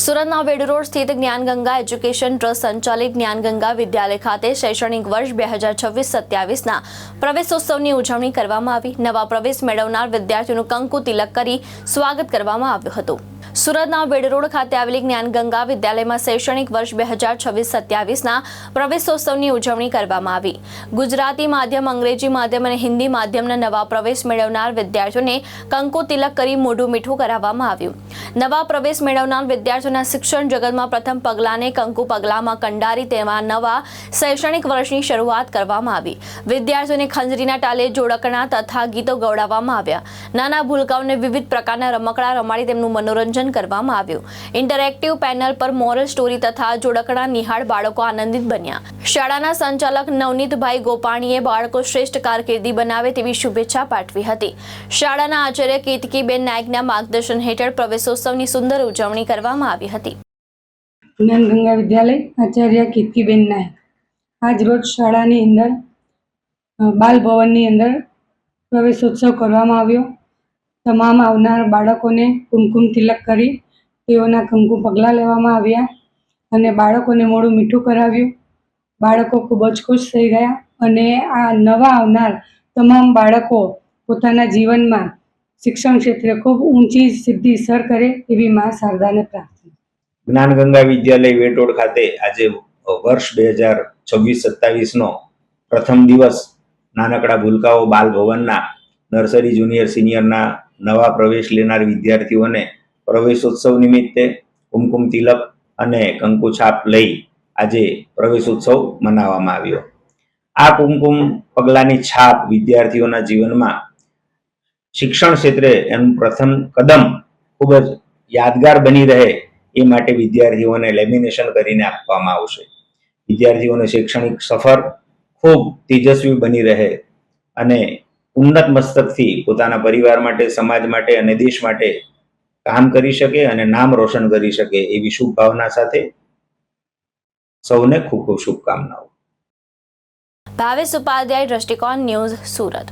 સુરતના વેડ રોડ સ્થિત Gyanganga education trust સંચાલિત જ્ઞાનગંગા વિદ્યાલય ખાતે શૈક્ષણિક વર્ષ 2026-27ના પ્રવેશોત્સવની ઉજવણી કરવામાં આવી। નવા પ્રવેશ મેળવનાર વિદ્યાર્થીઓનું કંકુ તિલક કરી સ્વાગત કરવામાં આવ્યું હતું। સુરતના વેડ રોડ ખાતે આવેલી જ્ઞાનગંગા વિદ્યાલયમાં શૈક્ષણિક વર્ષ 2026-27ના પ્રવેશોત્સવની ઉજવણી કરવામાં આવી। ગુજરાતી માધ્યમ, અંગ્રેજી માધ્યમ અને હિન્દી માધ્યમના નવા પ્રવેશ મેળવનાર વિદ્યાર્થીઓને કંકુ તિલક કરી મોઢું મીઠું કરાવવામાં આવ્યું। નવા પ્રવેશ મેળવનાર વિદ્યાર્થીઓના શિક્ષણ જગતમાં પ્રથમ પગલાને કંકુ પગલામાં કંડારી તેવા નવા શૈક્ષણિક વર્ષની શરૂઆત કરવામાં આવી। વિદ્યાર્થીઓને ખંજરીના તાલે જોડકણા તથા ગીતો ગવડાવવામાં આવ્યા। નાના ભૂલકાઓને વિવિધ પ્રકારના રમકડા રમાડી તેમનું મનોરંજન કરવામાં આવ્યું। ઇન્ટરેક્ટિવ પેનલ પર મોરલ સ્ટોરી તથા જોડકણા નિહાળ બાળકો આનંદિત બન્યા। શાળાના સંચાલક નવનીતભાઈ ગોપાણીએ બાળકો શ્રેષ્ઠ કારકિર્દી બનાવે તેવી શુભેચ્છા પાઠવી હતી। શાળાના આચાર્ય કેતકીબેન નાયકના માર્ગદર્શન હેઠળ પ્રવેશોત્સવની સુંદર ઉજવણી કરવામાં આવી હતી। જ્ઞાનગંગા વિદ્યાલય આચાર્ય કેતકીબેન નાયક આજ રોજ શાળાની અંદર બાલ ભવનની અંદર પ્રવેશોત્સવ કરવામાં આવ્યો। તમામ આવનાર બાળકોને કુમકુમ તિલક કરી તેઓના કંકુ પગલાં લેવામાં આવ્યા અને બાળકોને મોઢું મીઠું કરાવ્યું। બાળકો ખૂબ જ ખુશ થઈ ગયા અને આ નવા આવનાર તમામ બાળકો પોતાના જીવનમાં શિક્ષણ ક્ષેત્રે ખૂબ ઊંચી સિદ્ધિ સર કરે એવી મા શારદાને પ્રાર્થના। જ્ઞાનગંગા વિદ્યાલય વેડ રોડ ખાતે આજે વર્ષ 2026-27નો પ્રથમ દિવસ નાનકડા ભૂલકાઓ બાલ ભવનના નર્સરી, જુનિયર, સિનિયરના નવા પ્રવેશ લેનાર વિદ્યાર્થીઓને પ્રવેશોત્સવ નિમિત્તે કુમકુમ તિલક અને કંકુ છાપ લઈ આજે પ્રવેશોત્સવ મનાવવામાં આવ્યો। આ કુમકુમ પગલાની છાપ વિદ્યાર્થીઓના જીવનમાં શિક્ષણ ક્ષેત્રે એનું પ્રથમ કદમ ખૂબ જ યાદગાર બની રહે એ માટે વિદ્યાર્થીઓને લેમિનેશન કરીને આપવામાં આવશે। વિદ્યાર્થીઓને શૈક્ષણિક સફર ખૂબ તેજસ્વી બની રહે અને ઉન્નત મસ્તકથી પોતાના પરિવાર માટે, સમાજ માટે અને દેશ માટે કામ કરી શકે અને નામ રોશન કરી શકે એવી શુભ ભાવના સાથે સૌને ખૂબ ખૂબ શુભકામનાઓ। ભાવેશ ઉપાધ્યાય, દ્રષ્ટિકોણ ન્યૂઝ, સુરત।